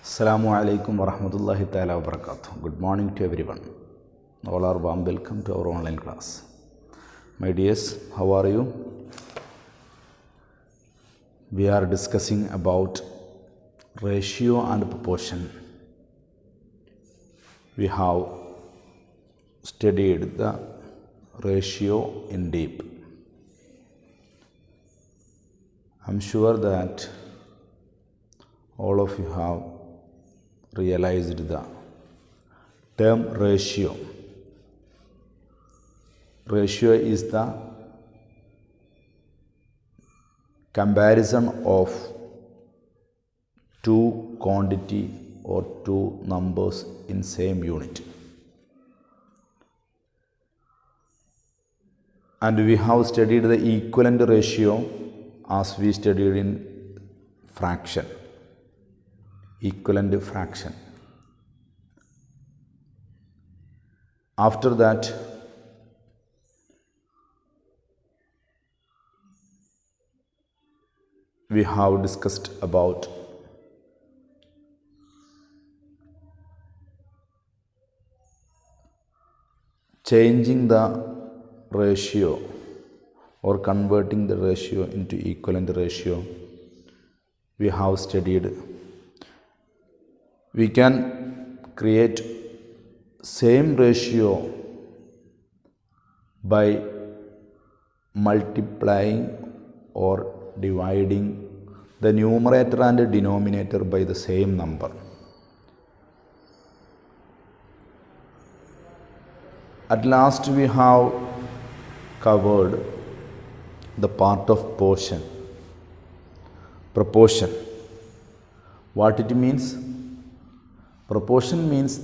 Assalamu alaikum warahmatullahi ta'ala wabarakatuh. Good morning to everyone. All are warm welcome to our online class. My dears, how are you? We are discussing about ratio and proportion. We have studied the ratio in deep. I'm sure that all of you have realized the term ratio. Ratio is the comparison of two quantity or two numbers in same unit. And we have studied the equivalent ratio as we studied in fraction. Equivalent fraction. After that, we have discussed about changing the ratio or converting the ratio into equivalent ratio. We have studied we can create same ratio by multiplying or dividing the numerator and the denominator by the same number. At last we have covered the part of proportion. What it means? Proportion means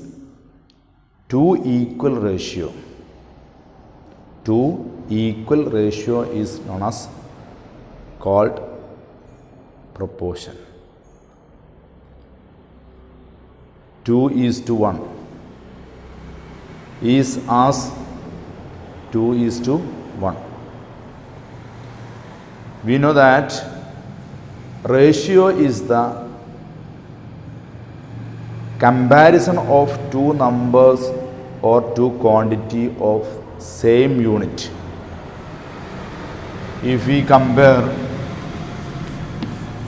two equal ratio. Two equal ratio is known as called proportion. 2:1 is as 2:1. We know that ratio is the comparison of two numbers or two quantity of same unit. If we compare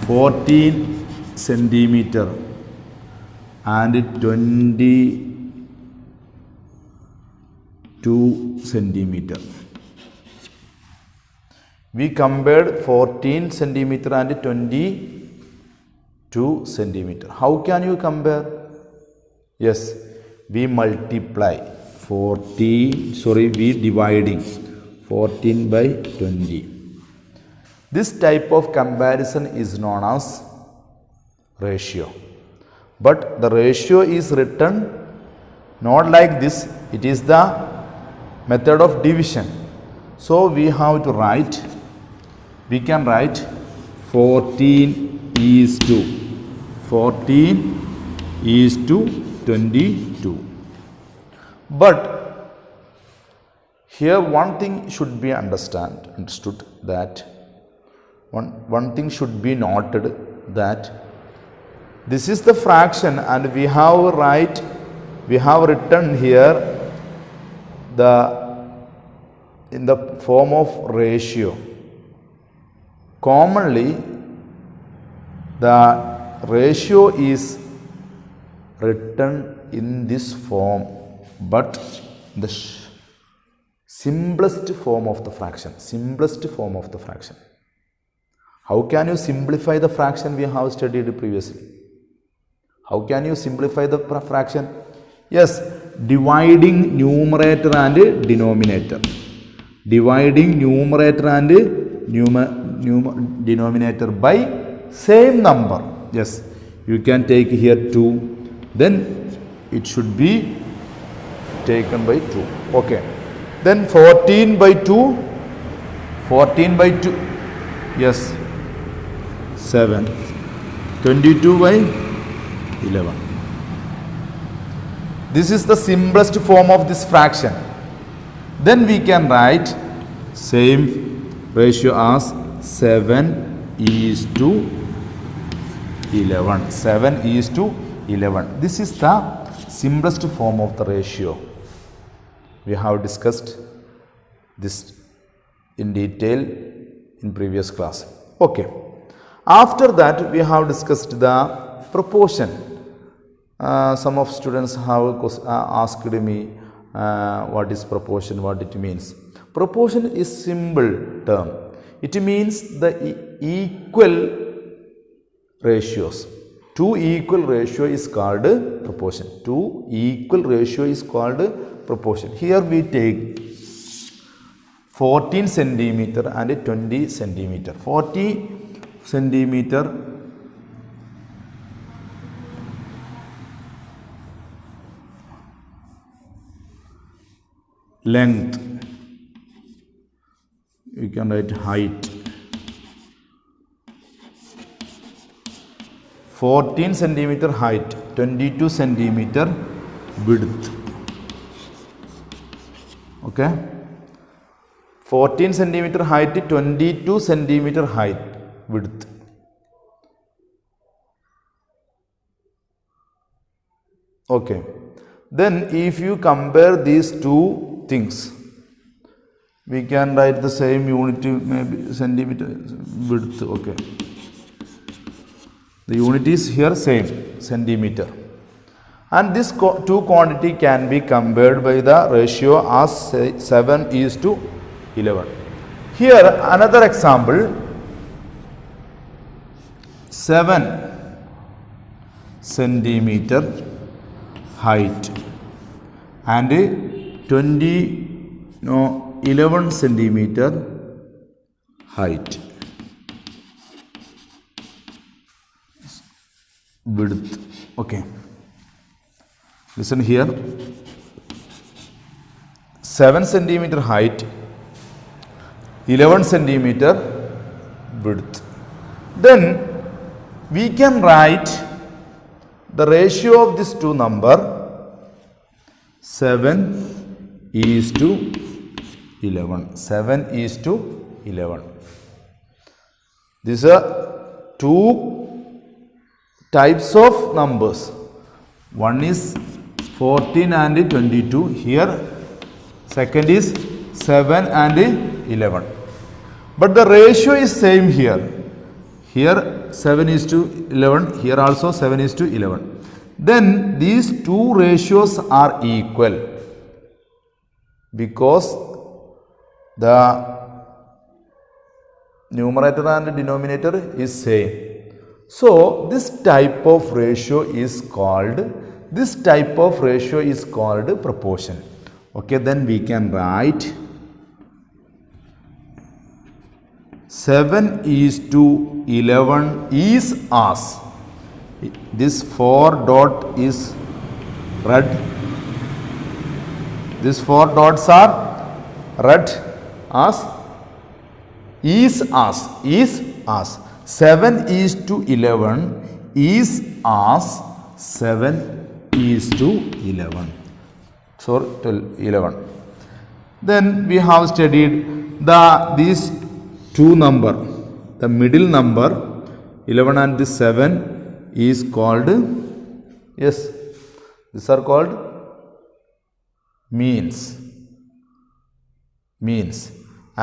14 centimeter and 22 centimeter, we compared 14 centimeter and 22 centimeter. How can you compare? Yes, we multiply we dividing 14 by 20. This type of comparison is known as ratio. But the ratio is written not like this. It is the method of division. So we have to write, we can write 14:22. But here one thing should be understood that one thing should be noted that this is the fraction and we have written here in the form of ratio. Commonly the ratio is written in this form, but the simplest form of the fraction. How can you simplify the fraction we have studied previously? How can you simplify the fraction? Yes, dividing numerator and denominator. Dividing numerator and denominator by same number. Yes, you can take here 2. Then it should be taken by 2. Okay. Then 14 by 2. Yes. 7. 22 by 11. This is the simplest form of this fraction. Then we can write same ratio as 7:11. 7:11. 11. This is the simplest form of the ratio. We have discussed this in detail in previous class. Okay. After that, we have discussed the proportion. Some of students have asked me what is proportion, what it means. Proportion is simple term. It means the equal ratios. Two equal ratio is called proportion. Two equal ratio is called proportion. Here we take 14 centimeter and 20 centimeter. 40 centimeter length, you can write height, 14 centimeter height, 22 centimeter width. Okay, 14 centimeter height, 22 centimeter height, width. Okay, then if you compare these two things, we can write the same unit, maybe centimeter width. Okay, the unit is here same, centimeter, and this two quantity can be compared by the ratio as 7:11. Here another example, 7 centimeter height and 11 centimeter height, width. Okay, listen here, 7 centimeter height, 11 centimeter width. Then we can write the ratio of these two number 7:11. 7:11. These are two types of numbers. One is 14 and 22. Here second is 7 and 11. But the ratio is same here. Here 7:11. Here also 7:11. Then these two ratios are equal because the numerator and denominator is same. So this type of ratio is called proportion. Okay, then we can write 7:11 is as, this 4 dot is red, these 4 dots are red, as is as 7:11 is as 7:11. So 11. Then we have studied these two number, the middle number 11 and 7 is called, yes, these are called means,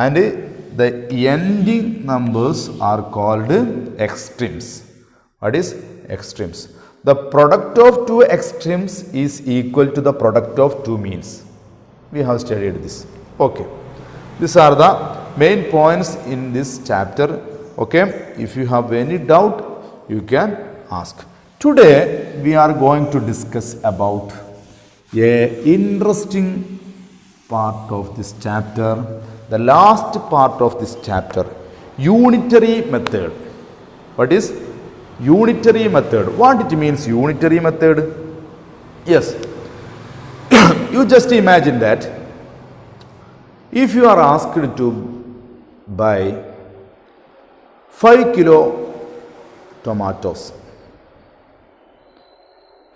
and the ending numbers are called extremes. What is extremes? The product of two extremes is equal to the product of two means. We have studied this. Okay, these are the main points in this chapter. Okay, if you have any doubt, you can ask. Today we are going to discuss about a interesting part of this chapter, the last part of this chapter, unitary method. What is unitary method? What it means, unitary method? Yes, you just imagine that if you are asked to buy 5 kilo tomatoes,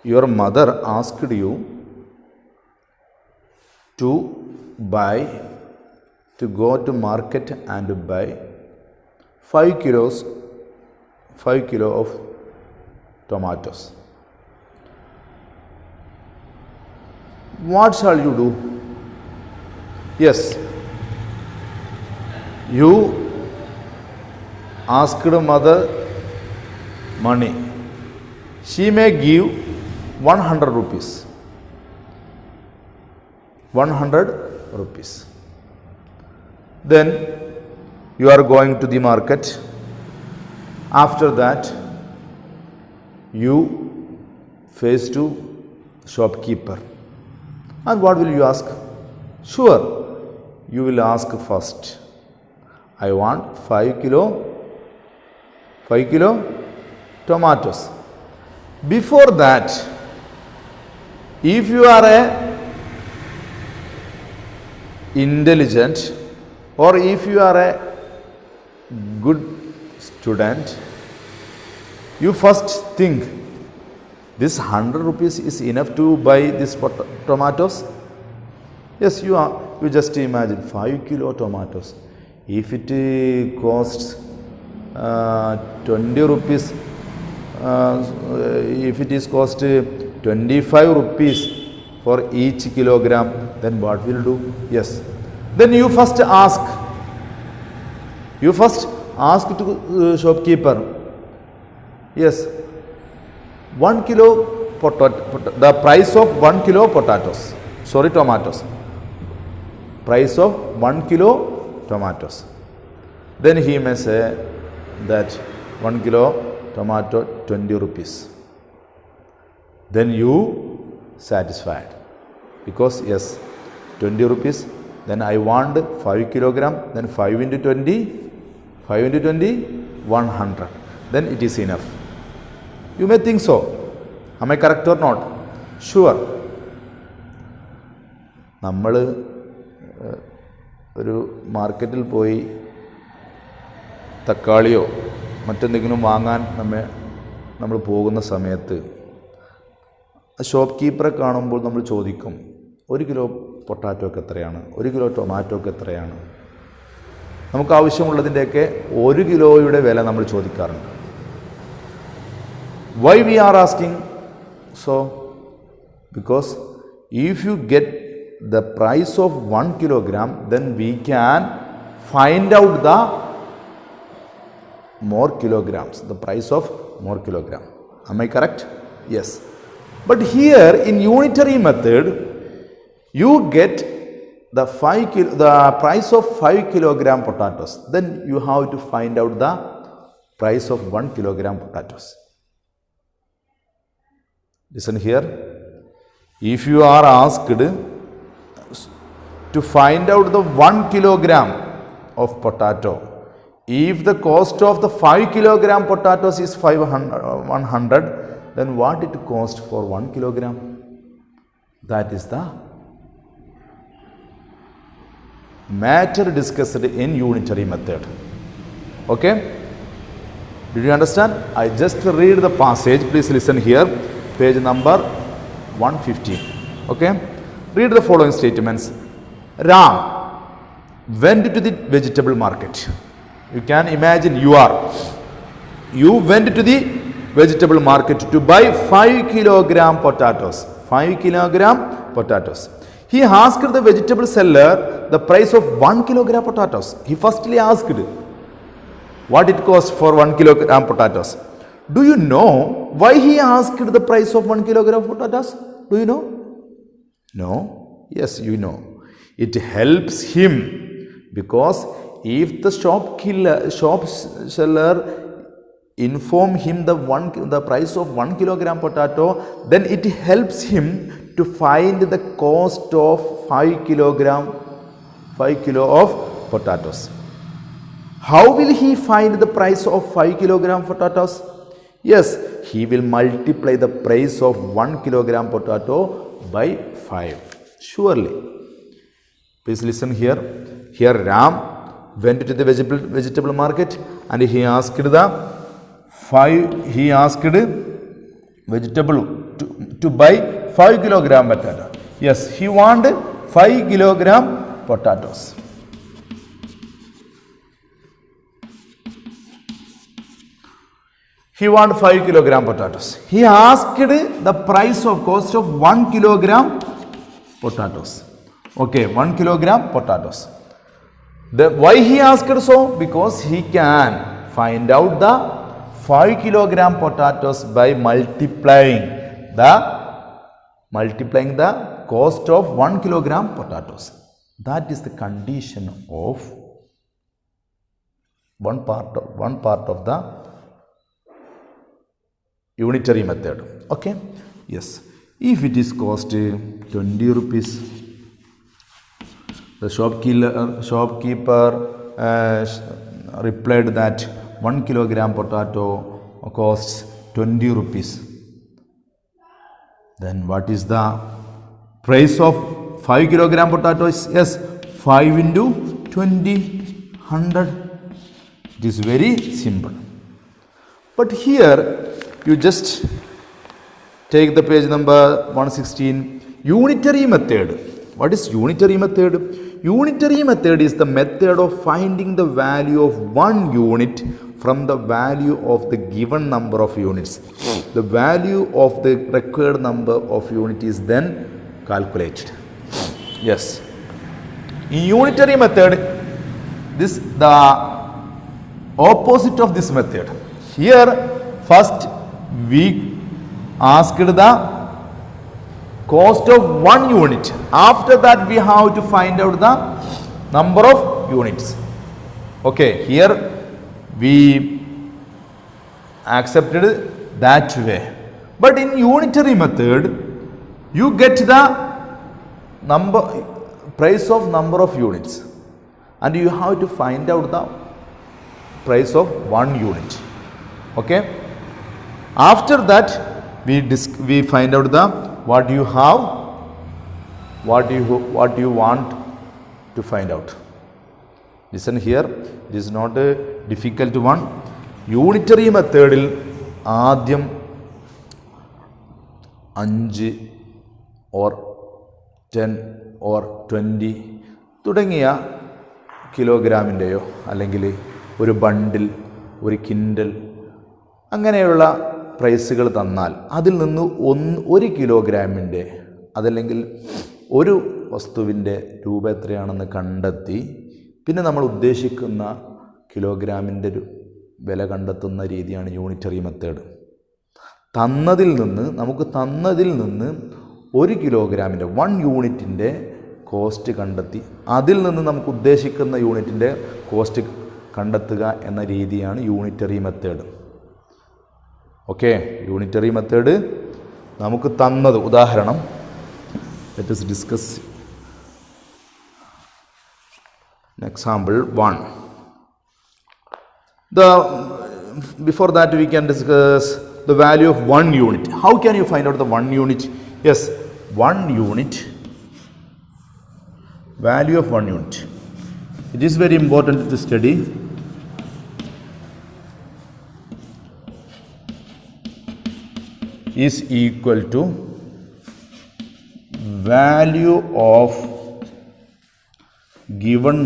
your mother asked you to go to market and buy 5 kilo of tomatoes. What shall you do? Yes, you asked mother money. She may give 100 rupees. 100 rupees. Then you are going to the market. After that, you face to shopkeeper. And what will you ask? Sure, you will ask first, I want 5 kilo tomatoes. Before that, if you are a intelligent or if you are a good student, you first think this 100 rupees is enough to buy these tomatoes. Yes, you just imagine 5 kilo tomatoes. If it costs 20 rupees, if it is cost 25 rupees for each kilogram, then what will do? Yes. Then you first ask to shopkeeper, yes, 1 kilo the price of 1 kilo tomatoes. Price of 1 kilo tomatoes. Then he may say that 1 kilo tomato 20 rupees. Then you satisfied because yes, 20 rupees. Then I want 5 kilogram. Then 5 into 20, 100. Then it is enough. You may think so. Am I correct or not? Sure. നമ്മൾ ഒരു മാർക്കറ്റിൽ പോയി തക്കാളിയോ മറ്റെന്തെങ്കിലും വാങ്ങാൻ നമ്മൾ പോകുന്ന സമയത്ത് shop കീപ്പറെ കാണുമ്പോൾ നമ്മൾ ചോദിക്കും, 1 കിലോ പൊട്ടാറ്റോക്ക് എത്രയാണ്, 1 കിലോ ടൊമാറ്റോക്ക് എത്രയാണ്. നമുക്ക് ആവശ്യമുള്ളതിൻ്റെയൊക്കെ 1 കിലോയുടെ വില നമ്മൾ ചോദിക്കാറുണ്ട്. Why we are asking so? Because if you get the price of 1 kilogram, then we can find out the more kilograms, the price of more kilogram. Am I correct? Yes. But here in unitary method, you get the price of 5 kilogram potatoes. Then you have to find out the price of 1 kilogram potatoes. Listen here. If you are asked to find out the 1 kilogram of potato, if the cost of the 5 kilogram potatoes is 100, then what it cost for 1 kilogram? That is the matter discussed in unitary method. Okay? Did you understand? I just read the passage. Please listen here. Page number 115. Okay? Read the following statements. Ram went to the vegetable market. You can imagine you went to the vegetable market to buy 5 kilogram potatoes. 5 kilogram potatoes. He asked the vegetable seller the price of 1 kilogram potatoes. He firstly asked what it cost for 1 kilogram potatoes. Do you know why he asked the price of 1 kilogram potatoes? Do you know? No? Yes, you know. It helps him because if the shop seller inform him the price of 1 kilogram potato, then it helps him to find the cost of 5 kilo of potatoes. How will he find the price of 5 kilogram potatoes? Yes, he will multiply the price of 1 kilogram potato by 5. Surely. Please listen here. Here Ram went to the vegetable market and he asked vegetable to buy 5 kilogram potato. Yes, he wanted 5 kilogram potatoes. He wanted 5 kilogram potatoes. He asked the price of cost of 1 kilogram potatoes. Okay, 1 kilogram potatoes. Why he asked so? Because he can find out the 5 kilogram potatoes by multiplying the cost of 1 kilogram potatoes. That is the condition of one part of the unitary method. Okay, yes, if it is cost 20 rupees, the shopkeeper replied that 1 kilogram potato costs 20 rupees. Then what is the price of 5 kilogram potatoes? Yes, 5 into 20, 100. It is very simple. But here you just take the page number 116, unitary method. What is unitary method? Unitary method is the method of finding the value of one unit from the value of the given number of units. The value of the required number of units is then calculated. Yes. In unitary method, this the opposite of this method. Here, first we asked the cost of 1 unit. After that, we have to find out the number of units. Okay, here we accepted that way. But in unitary method, you get the price of number of units, and you have to find out the price of 1 unit. Okay. After that, we find out the what you have, what you want to find out. Listen here, it is not a difficult one. Unitary method il ആദ്യം 5 or 10 or 20 തുടങ്ങിയ കിലോഗ്രാമിൻ്റെയോ അല്ലെങ്കിൽ ഒരു ബണ്ടിൽ, ഒരു കിൻഡൽ അങ്ങനെയുള്ള പ്രൈസുകൾ തന്നാൽ അതിൽ നിന്ന് 1 കിലോഗ്രാമിൻ്റെ അതല്ലെങ്കിൽ ഒരു വസ്തുവിൻ്റെ രൂപ എത്രയാണെന്ന് കണ്ടെത്തി പിന്നെ നമ്മൾ ഉദ്ദേശിക്കുന്ന കിലോഗ്രാമിൻ്റെ വില കണ്ടെത്തുന്ന രീതിയാണ് യൂണിറ്ററി മെത്തേഡ്. നമുക്ക് തന്നതിൽ നിന്ന് 1 കിലോഗ്രാമിൻ്റെ 1 യൂണിറ്റിൻ്റെ കോസ്റ്റ് കണ്ടെത്തി അതിൽ നിന്ന് നമുക്ക് ഉദ്ദേശിക്കുന്ന യൂണിറ്റിൻ്റെ കോസ്റ്റ് കണ്ടെത്തുക എന്ന രീതിയാണ് unitary method. Okay, unitary method നമുക്ക് തന്നത്, ഉദാഹരണം let us discuss example 1. Before that we can discuss the value of 1 unit. How can you find out the 1 unit? Yes, 1 unit, value of 1 unit. It is very important to study. Is equal to value of given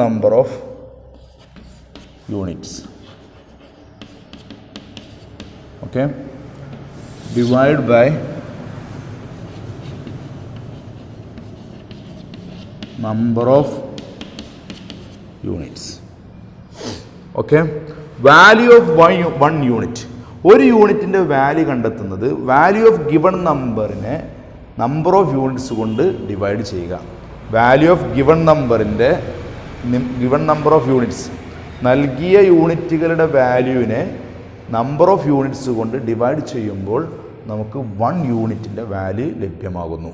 number of units. Okay, divide by number of units. Okay, value of 1 unit. ഒരു യൂണിറ്റിൻ്റെ value കണ്ടെത്തുന്നത് value of given നമ്പറിനെ number of units കൊണ്ട് divide ചെയ്യുക. Value of given number of units, നൽകിയ യൂണിറ്റുകളുടെ വാല്യൂവിനെ number of units കൊണ്ട് ഡിവൈഡ് ചെയ്യുമ്പോൾ നമുക്ക് 1 യൂണിറ്റിൻ്റെ വാല്യൂ ലഭ്യമാകുന്നു.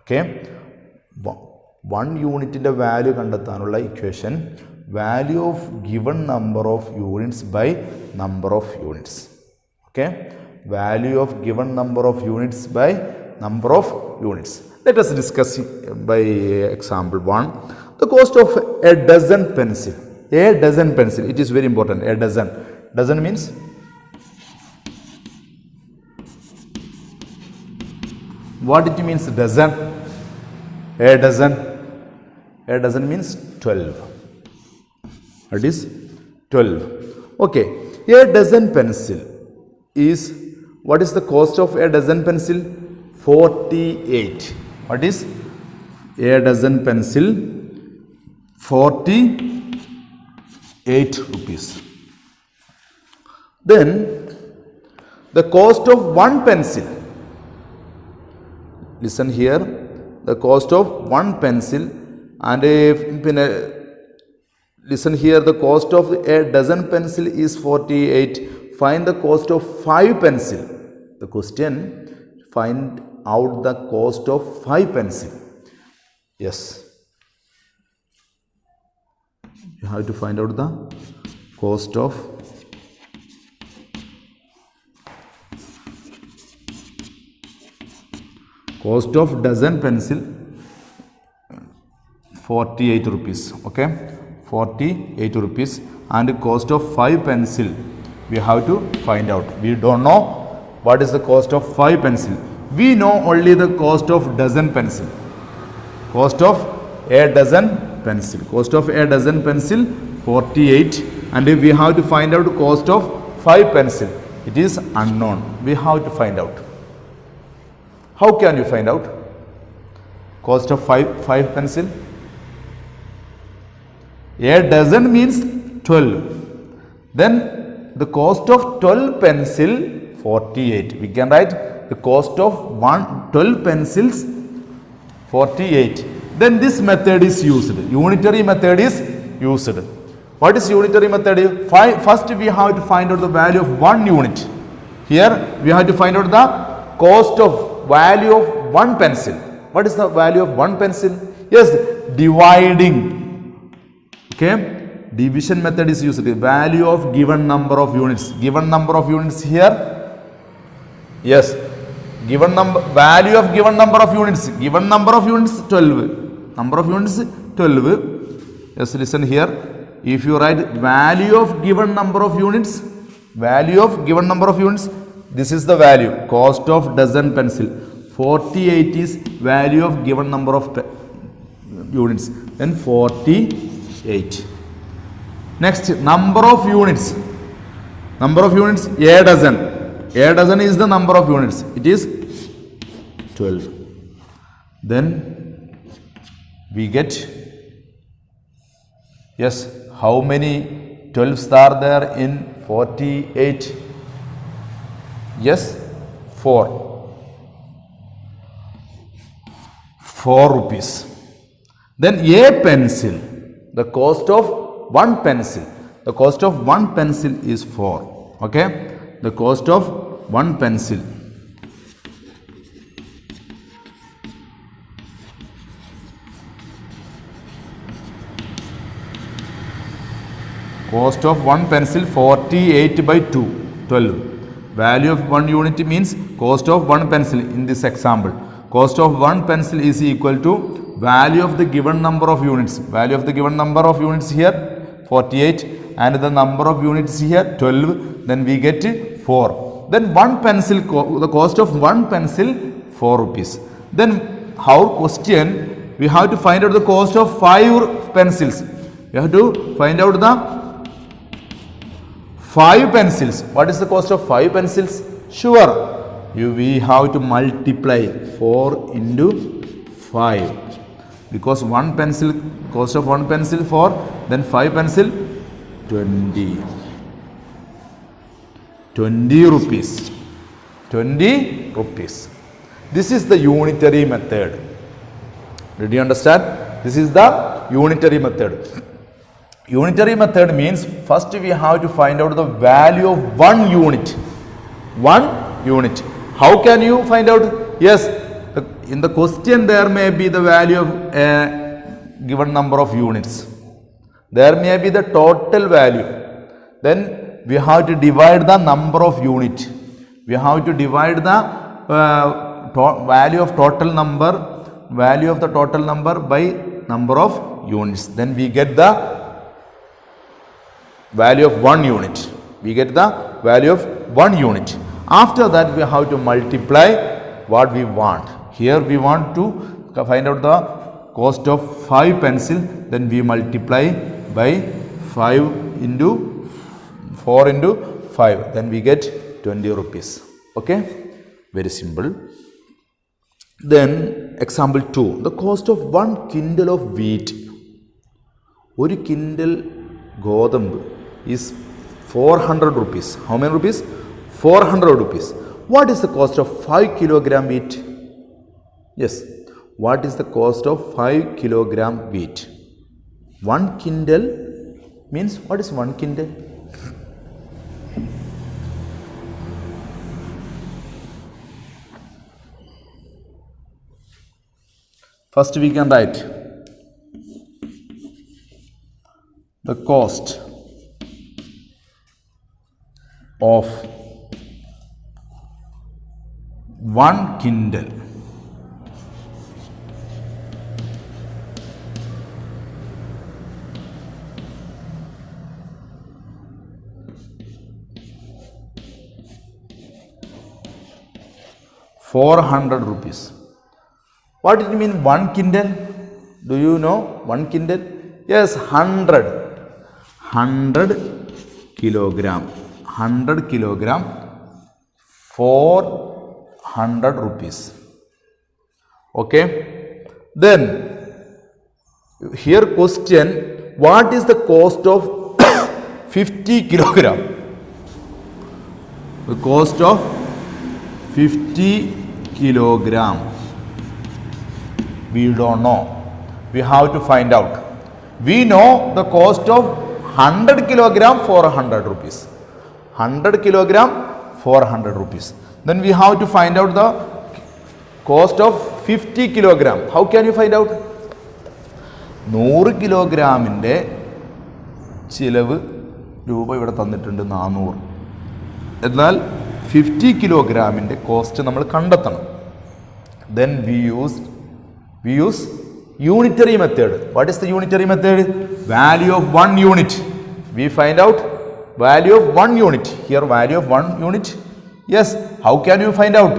ഓക്കെ, 1 യൂണിറ്റിൻ്റെ വാല്യൂ കണ്ടെത്താനുള്ള equation value of given number of units by number of units. Okay, value of given number of units by number of units. Let us discuss by example 1. The cost of a dozen pencil. A dozen pencil. It is very important. A dozen. Dozen means what it means? Dozen. A dozen. A dozen means 12. It is 12. Okay. A dozen pencil is, what is the cost of a dozen pencil? 48. What is a dozen pencil? 48 rupees. Then the cost of one pencil. Listen here. The cost of one pencil, and listen here, the cost of a dozen pencil is 48. Find the cost of 5 pencil. The question, find out the cost of 5 pencil. Yes. You have to find out the cost of dozen pencil, 48 rupees. Okay, 48 rupees, and cost of 5 pencil we have to find out. We don't know what is the cost of 5 pencil. We know only the cost of dozen pencil. Cost of a dozen pencil. Cost of a dozen pencil 48, and we have to find out cost of 5 pencil. It is unknown. We have to find out. How can you find out cost of 5 pencil? A dozen means 12. Then the cost of 12 pencil 48. We can write the cost of 12 pencils 48. Then this method is used. Unitary method is used. What is unitary method? First we have to find out the value of 1 unit. Here we have to find out the cost of value of 1 pencil. What is the value of 1 pencil? Yes, dividing. Okay, division method is used. Value of given number of units. Given number of units here. Yes, given number, value of given number of units. Given number of units 12. Number of units 12. Yes, listen here. If you write value of given number of units, value of given number of units, this is the value, cost of dozen pencil. 48 is value of given number of units. Then 48. Next, number of units. Number of units, a dozen. A dozen is the number of units. It is 12. Then we get, yes, how many 12s are there in 48? Yes, 4. 4 rupees. Then a pencil, the cost of 1 pencil. The cost of 1 pencil is 4. Okay, the cost of 1 pencil. Cost of 1 pencil 48 by 2, 12. Value of 1 unit means cost of 1 pencil in this example. Cost of 1 pencil is equal to value of the given number of units. Value of the given number of units here 48, and the number of units here 12. Then we get 4. Then 1 pencil, the cost of 1 pencil 4 rupees. Then our question, we have to find out the cost of 5 pencils. We have to find out the 5 pencils. What is the cost of 5 pencils? Sure, we have to multiply 4 into 5, because 1 pencil, cost of 1 pencil 4, then 5 pencil 20. 20 rupees. 20 rupees. This is the unitary method. Did you understand? This is the unitary method. Unitary method means first we have to find out the value of 1 unit. 1 unit. How can you find out? Yes, in the question there may be the value of a given number of units. There may be the total value. Then we have to divide the number of unit. We have to divide the value of total number, value of the total number by number of units. Then we get the value of 1 unit. We get the value of 1 unit. After that we have to multiply what we want. Here we want to find out the cost of 5 pencil. Then we multiply by 5 into 4 into 5. Then we get 20 rupees. Okay, very simple. Then example 2. The cost of 1 quintal of wheat. 1 quintal ഗോതമ്പ് is 400 rupees. How many rupees? 400 rupees. What is the cost of 5 kilogram wheat? Yes. What is the cost of 5 kilogram wheat? 1 quintal means, what is 1 quintal? First we can write the cost of 1 quintal. ₹400. What it mean 1 quintal? Do you know 1 quintal? Yes, 100 kilogram. 100 kilogram, 400 rupees. Okay. Then here question, what is the cost of 50 kilogram? The cost of 50 kilogram. We don't know. We have to find out. We know the cost of 100 kilogram, 400 rupees. 100 kilogram, 400 rupees. Then we have to find out the cost of 50 kilogram. How can you find out? 100 കിലോഗ്രാമിൻ്റെ ചിലവ് രൂപ ഇവിടെ തന്നിട്ടുണ്ട് 400. എന്നാൽ 50 കിലോഗ്രാമിൻ്റെ cost നമ്മൾ കണ്ടെത്തണം. Then we use unitary method. What is the unitary method? Value of 1 unit. We find out value of 1 unit. Here value of 1 unit. Yes. How can you find out?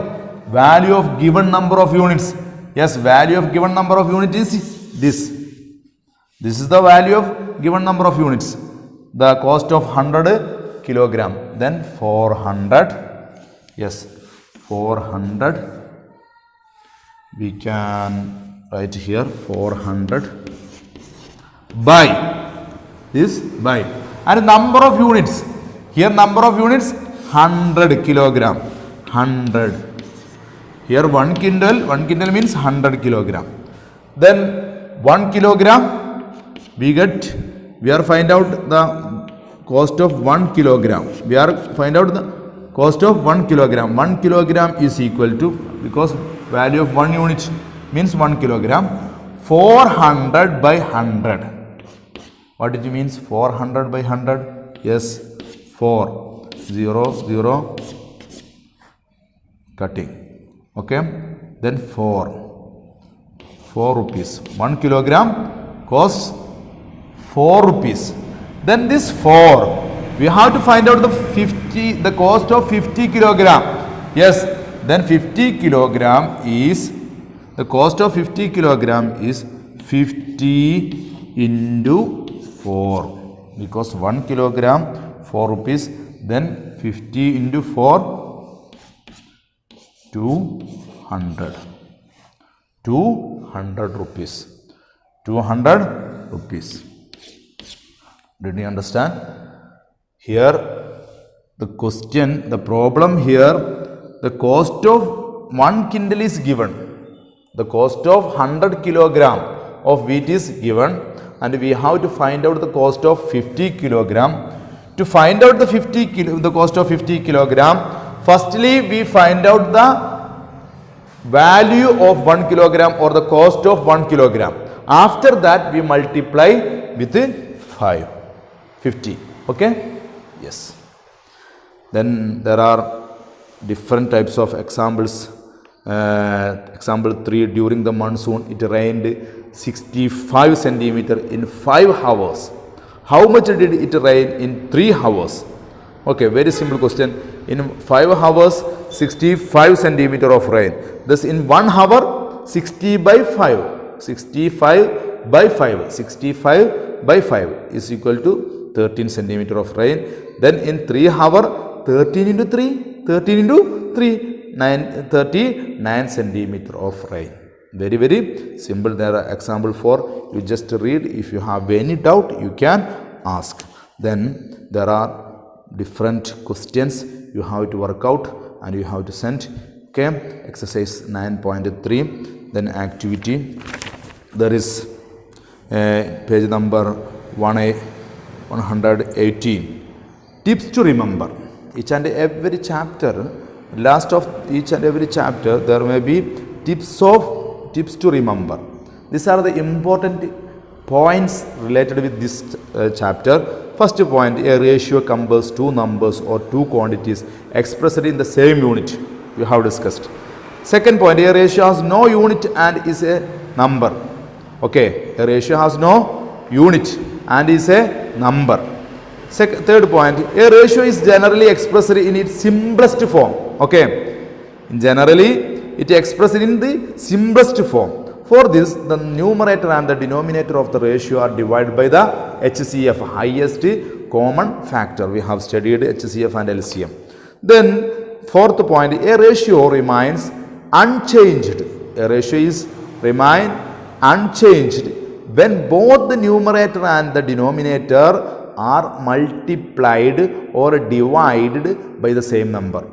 Value of given number of units. Yes, value of given number of units is this. This is the value of given number of units. The cost of 100 kilogram. Then 400. Yes, 400. We can write here 400 by this by, and number of units. Here number of units 100 kilogram. 100. Here 1 quintal. 1 quintal means 100 kilogram. Then 1 kilogram we are find out the cost of 1 kilogram. We are find out the cost of 1 kilogram. 1 kilogram is equal to, because value of 1 unit means 1 kilogram, 400 by 100. What it means 400 by 100? Yes, 4, 0, 0, cutting. Okay, then 4 rupees. 1 kilogram costs 4 rupees. Then this 4, we have to find out the cost of 50 kilogram. Yes, then 50 kilogram is, the cost of 50 kilogram is 50 into 4, because 1 kilogram 4 rupees. Then 50 into 4, 200 rupees. 200 rupees. Did you understand? Here the question, the problem here, the cost of 1 quintal is given. The cost of 100 kilogram of wheat is given, and we have to find out the cost of 50 kilogram. To find out the cost of 50 kilogram, firstly we find out the value of 1 kilogram or the cost of 1 kilogram. After that we multiply with 50. Okay? Yes. Then there are different types of examples. Example 3, during the monsoon it rained 65 centimeter in 5 hours. How much did it rain in 3 hours? Okay, very simple question. In 5 hours 65 centimeter of rain. Thus in 1 hour 65 by 5 is equal to 13 centimeter of rain. Then in 3 hour 13 into 3, 13 into 3, 39 centimeter of rain. Very, very simple. There are example 4. You just read. If you have any doubt, you can ask. Then there are different questions you have to work out and you have to send. Okay, exercise 9.3. Then activity. There is page number 118. Tips to remember. Each and every chapter, last of each and every chapter, there may be tips to remember. These are the important points related with this chapter. First point, a ratio compares two numbers or two quantities expressed in the same unit. We have discussed. Second point, a ratio has no unit and is a number. Okay, a ratio has no unit and is a number. Third point, a ratio is generally expressed in its simplest form. Okay, generally it is expressed in the simplest form. For this, the numerator and the denominator of the ratio are divided by the HCF, highest common factor. We have studied HCF and LCM. Then fourth point, a ratio remains unchanged. A ratio is remain unchanged when both the numerator and the denominator are multiplied or divided by the same number.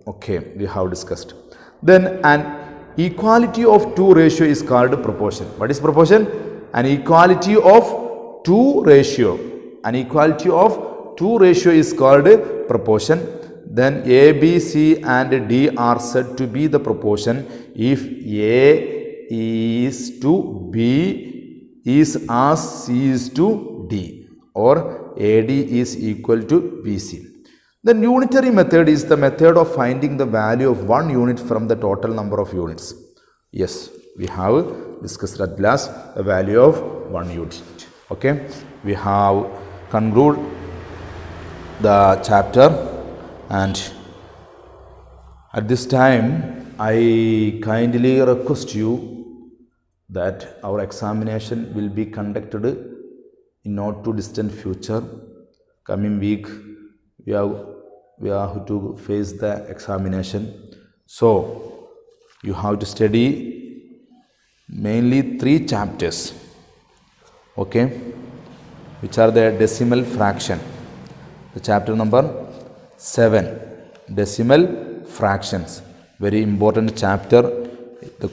Okay, we have discussed. Then an equality of two ratio is called proportion. What is proportion? An equality of two ratio. An equality of two ratio is called proportion. Then A, B, C and D are said to be the proportion if A is to B is as C is to D, or AD is equal to BC. The unitary method is the method of finding the value of one unit from the total number of units. Yes, we have discussed at last the value of one unit. Okay, we have concluded the chapter, and at this time I kindly request you that our examination will be conducted in not too distant future. Coming week we have to face the examination, so you have to study mainly 3 chapters, okay, which are the decimal fraction. The chapter number 7, decimal fractions, very important chapter. The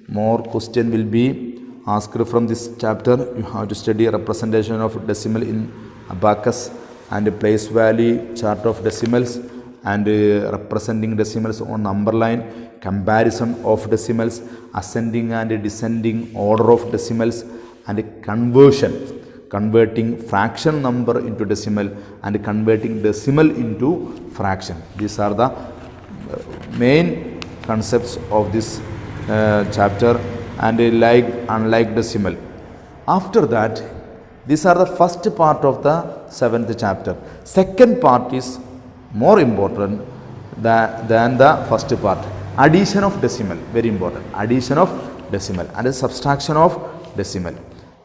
more question will be asked from this chapter. You have to study a representation of decimal in abacus and a place value chart of decimals, and representing decimals on number line, comparison of decimals, ascending and descending order of decimals, and converting fraction number into decimal and converting decimal into fraction. These are the main concepts of this chapter, and unlike decimal. After that, these are the first part of the 7th chapter. Second part is more important than the first part. Addition of decimal, very important. Addition of decimal and subtraction of decimal.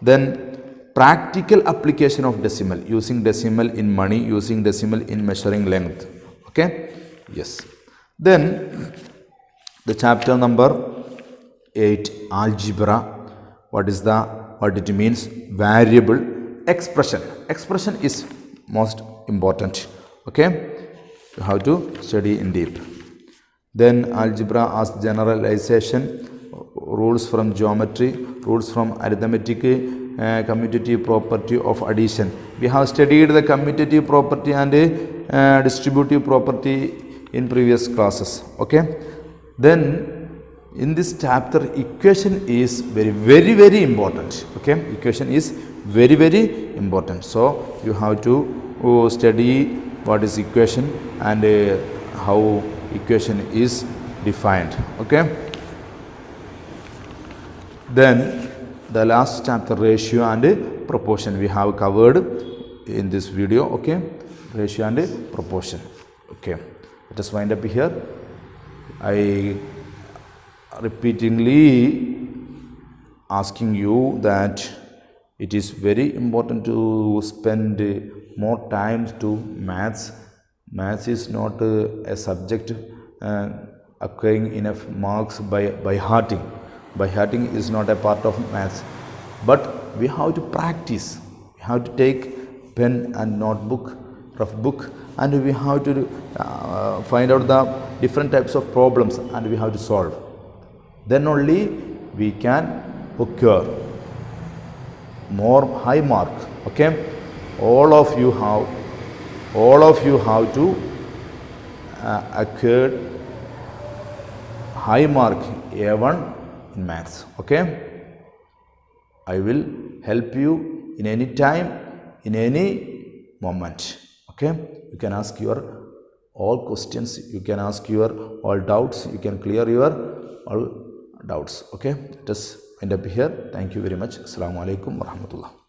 Then practical application of decimal, using decimal in money, using decimal in measuring length. Okay, yes. Then the chapter number 8, algebra. What it means? Variable. Expression is most important. Okay, you have to study in deep. Then algebra as generalization, rules from geometry, rules from arithmetic, commutative property of addition. We have studied the commutative property and distributive property in previous classes. Okay, then in this chapter, equation is very important. Okay, equation is very important. So you have to study what is equation and how equation is defined. Okay, then the last chapter, ratio and proportion, we have covered in this video. Okay, ratio and proportion. Okay, let us wind up here. I repeatedly asking you that it is very important to spend more time to maths Maths is not a subject acquiring enough marks by hearting. By hearting is not a part of maths. But we have to practice. We have to take pen and notebook, rough book, and we have to find out the different types of problems and we have to solve. Then only we can occur more high mark. Okay, all of you have to acquire high mark A1 in maths. Okay, I will help you in any time, in any moment. Okay, you can ask your all questions, you can ask your all doubts, you can clear your all doubts. Okay, let us end up here. Thank you very much. Assalamu alaikum warahmatullah.